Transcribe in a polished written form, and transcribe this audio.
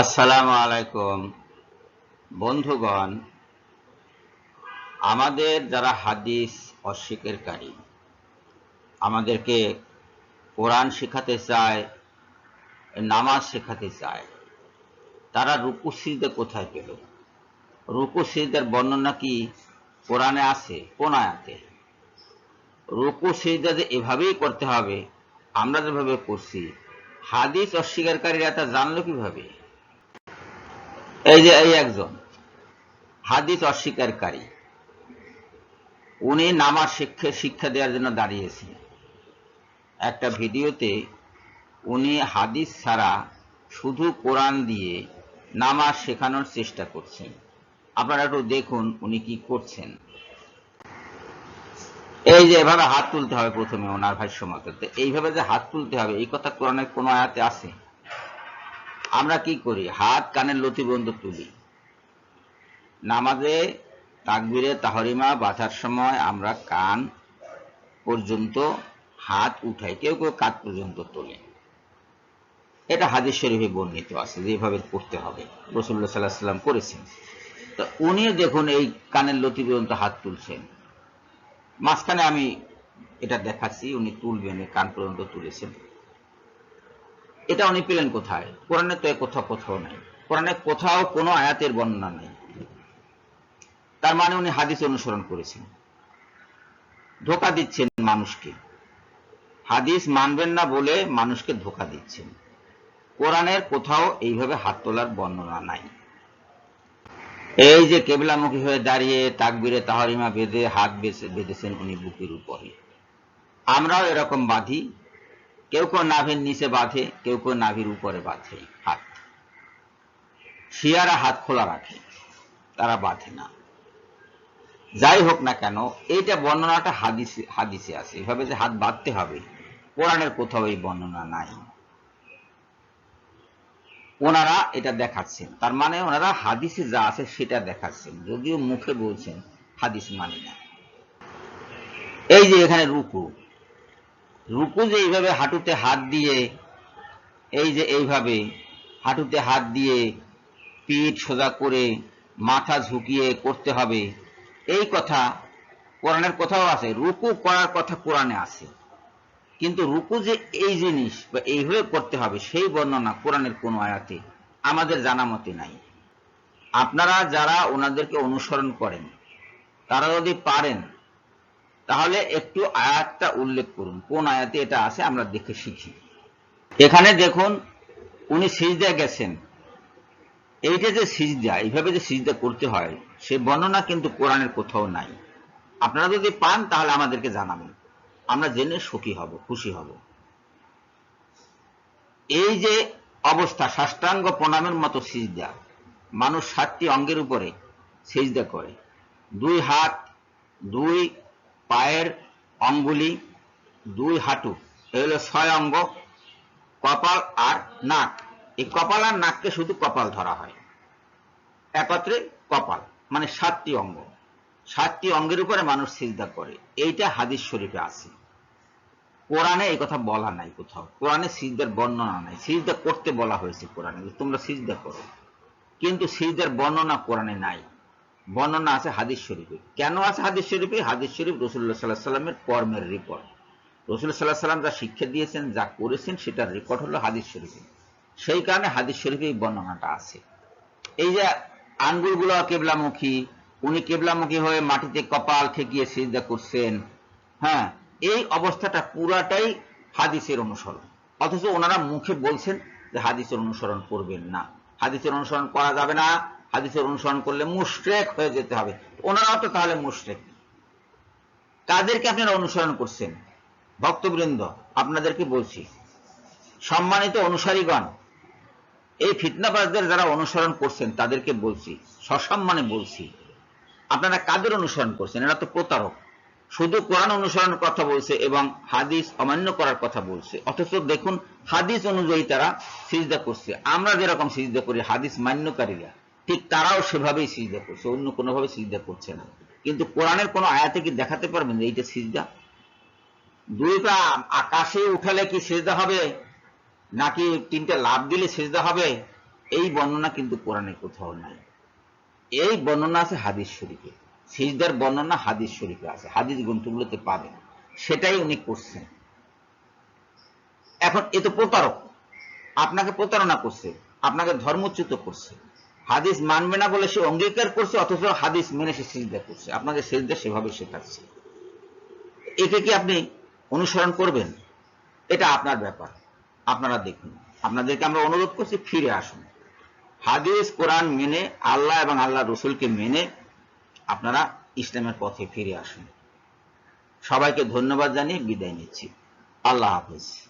আসসালামু আলাইকুম বন্ধুগণ। আমাদের যারা হাদিস অস্বীকারী আমাদেরকে কোরআন শেখাতে চায়, নামাজ শেখাতে চায়, তারা রুকু সিজদা কোথায় পেল? রুকু সিজদার বর্ণনা কি কোরআনে আছে? কোন আয়াতে? রুকু সিজদা যে এভাবেই করতে হবে আমরা যেভাবে করছি, হাদিস অস্বীকারীরা তা জানলো কিভাবে? এই একজন হাদিস অস্বীকারী, উনি নামাজ শিক্ষা দেওয়ার জন্য দাঁড়িয়েছেন। একটা ভিডিওতে উনি হাদিস ছাড়া শুধু কোরআন দিয়ে নামাজ শেখানোর চেষ্টা করছেন। আপনারা একটু দেখুন উনি কি করছেন। এই যে এভাবে হাত তুলতে হবে, প্রথমে ওনার ভাষ্য মতে এইভাবে যে হাত তুলতে হবে, এই কথা কোরআনের কোন আয়াতে আছে? আমরা কি করি? হাত কানের লতি পর্যন্ত তুলি। নামাজে তাকবীরে তাহরিমা বাঁধার সময় আমরা কান পর্যন্ত হাত উঠাই, কেউ কেউ কাঁধ পর্যন্ত তোলে। এটা হাদিস শরীফে বর্ণিত আছে যেভাবে করতে হবে, রাসূলুল্লাহ সাল্লাল্লাহু আলাইহি ওয়াসাল্লাম করেছেন। তো উনি দেখুন এই কানের লতি পর্যন্ত হাত তুলছেন। মাঝখানে আমি এটা দেখাচ্ছি, উনি তুলবেন, কান পর্যন্ত তুলেছেন। এটা উনি পেলেন কোথায়? কোরআনে তো কোথাও নাই। কোরআনে কোথাও কোনো আয়াতের বর্ণনা নেই। তার মানে উনি হাদিস অনুসরণ করেছেন, ধোঁকা দিচ্ছেন মানুষকে। হাদিস মানবেন না বলে মানুষকে ধোঁকা দিচ্ছেন। কোরআনের কোথাও এইভাবে হাত তোলার বর্ণনা নাই। এই যে কেবলামুখী হয়ে দাঁড়িয়ে তাকবীরে তাহরিমা বেঁধে হাত বেঁধেছেন উনি বুকের উপরে। আমরাও এরকম বাঁধি, কেউ কেউ নাভির নিচে বাঁধে, কেউ কেউ নাভির উপরে বাঁধে হাত। শিয়ারা হাত খোলা রাখে, তারা বাঁধে না। যাই হোক না কেন, এইটা বর্ণনাটা হাদিসে আছে, এভাবে যে হাত বাঁধতে হবে কোরআনের কোথাও এই বর্ণনা নাই। ওনারা এটা দেখাচ্ছেন, তার মানে ওনারা হাদিসে যা আছে সেটা দেখাচ্ছেন, যদিও মুখে বলছেন হাদিস মানি না। এই যে এখানে রুকু যে এইভাবে হাঁটুতে হাত দিয়ে, এই যে এইভাবে হাঁটুতে হাত দিয়ে পিঠ সোজা করে মাথা ঝুঁকিয়ে করতে হবে, এই কথা কোরআনের কোথাও আছে? রুকু করার কথা কোরআনে আছে, কিন্তু রুকু যে এই জিনিস বা এইভাবে করতে হবে সেই বর্ণনা কোরআনের কোন আয়াতে আমাদের জানা মতে নাই। আপনারা যারা ওনাদেরকে অনুসরণ করেন তারা যদি পারেন তাহলে একটু আয়াতটা উল্লেখ করুন, কোন আয়াতে এটা আছে আমরা দেখে শিখি। এখানে দেখুন উনি সিজদা গেছেন, এইটা যে সিজদা, এইভাবে যে সিজদা করতে হয় সে বর্ণনা কিন্তু কোরআনের কোথাও নাই। আপনারা যদি পান তাহলে আমাদেরকে জানাবেন, আমরা জেনে সুখী হব, খুশি হব। এই যে অবস্থা সাষ্টাঙ্গ প্রণামের মতো সিজদা, মানুষ 7টি অঙ্গের উপরে সিজদা করে, 2 হাত, 2 পায়ের অঙ্গুলি, 2 হাঁটু, এই হলো 6 অঙ্গ, কপাল আর নাক। এই কপাল আর নাককে শুধু কপাল ধরা হয়, একত্রে কপাল, মানে 7টি অঙ্গ। 7টি অঙ্গের উপরে মানুষ সিজদা করে, এইটা হাদিস শরীফে আছে। কোরআনে এই কথা বলা নাই কোথাও, কোরআনে সিজদার বর্ণনা নাই। সিজদা করতে বলা হয়েছে কোরআনে, তোমরা সিজদা করো, কিন্তু সিজদার বর্ণনা কোরআনে নাই। বর্ণনা আছে হাদিস শরীফে। কেন আছে হাদিস শরীফে? হাদিস শরীফ রাসূলুল্লাহ সাল্লাল্লাহু আলাইহি ওয়াসাল্লামের কর্মের রিপোর্ট। রাসূল সাল্লাল্লাহু আলাইহি ওয়াসাল্লাম যা শিক্ষা দিয়েছেন, যা করেছেন, সেটার রিপোর্ট হলো হাদিস শরীফে। সেই কারণে হাদিস শরীফে এই বর্ণনাটা আছে। এই যে আঙ্গুলগুলো কেবলামুখী, উনি কেবলামুখী হয়ে মাটিতে কপাল ঠেকিয়ে সিজদা করছেন, হ্যাঁ, এই অবস্থাটা পুরাটাই হাদিসের অনুসরণ। অথচ ওনারা মুখে বলছেন যে হাদিসের অনুসরণ করবেন না, হাদিসের অনুসরণ করা যাবে না, হাদিসের অনুসরণ করলে মুশরিক হয়ে যেতে হবে। ওনারাও তো তাহলে মুশরিক। কাদেরকে আপনারা অনুসরণ করছেন? ভক্তবৃন্দ, আপনাদেরকে বলছি, সম্মানিত অনুসারীগণ, এই ফিতনাবাজদের যারা অনুসরণ করছেন তাদেরকে বলছি, সসম্মানে বলছি, আপনারা কাদের অনুসরণ করছেন? এরা তো প্রতারক। শুধু কোরআন অনুসরণের কথা বলছে এবং হাদিস অমান্য করার কথা বলছে, অথচ দেখুন হাদিস অনুযায়ী তারা সিজদা করছে। আমরা যেরকম সিজদা করি হাদিস মান্যকারীরা ঠিক তারাও সেভাবেই সিজদা করছে, অন্য কোনোভাবে সিজদা করছে না। কিন্তু কোরআনের কোন আয়াতে কি দেখাতে পারবেন যে এইটা সিজদা? 2 পা আকাশে উঠালে কি সিজদা হবে, নাকি 3টে লাফ দিলে সিজদা হবে? এই বর্ণনা কিন্তু কোরআনে কোথাও নাই। এই বর্ণনা আছে হাদিস শরীফে, সিজদার বর্ণনা হাদিস শরীফে আছে, হাদিস গ্রন্থগুলোতে পাবেন। সেটাই উনি করছেন। এখন এ তো প্রতারক, আপনাকে প্রতারণা করছে, আপনাকে ধর্মচ্যুত করছে। হাদিস মানবে না বলে সে অঙ্গীকার করছে, অথচ হাদিস মেনে সে সিজদা করছে, আপনাকে সিজদা সেভাবে শেখাচ্ছে। একে কি আপনি অনুসরণ করবেন? এটা আপনার ব্যাপার, আপনারা দেখুন। আপনাদেরকে আমরা অনুরোধ করছি, ফিরে আসুন হাদিস কোরআন মেনে, আল্লাহ এবং আল্লাহ রসুলকে মেনে আপনারা ইসলামের পথে ফিরে আসুন। সবাইকে ধন্যবাদ জানিয়ে বিদায় নিচ্ছি। আল্লাহ হাফেজ।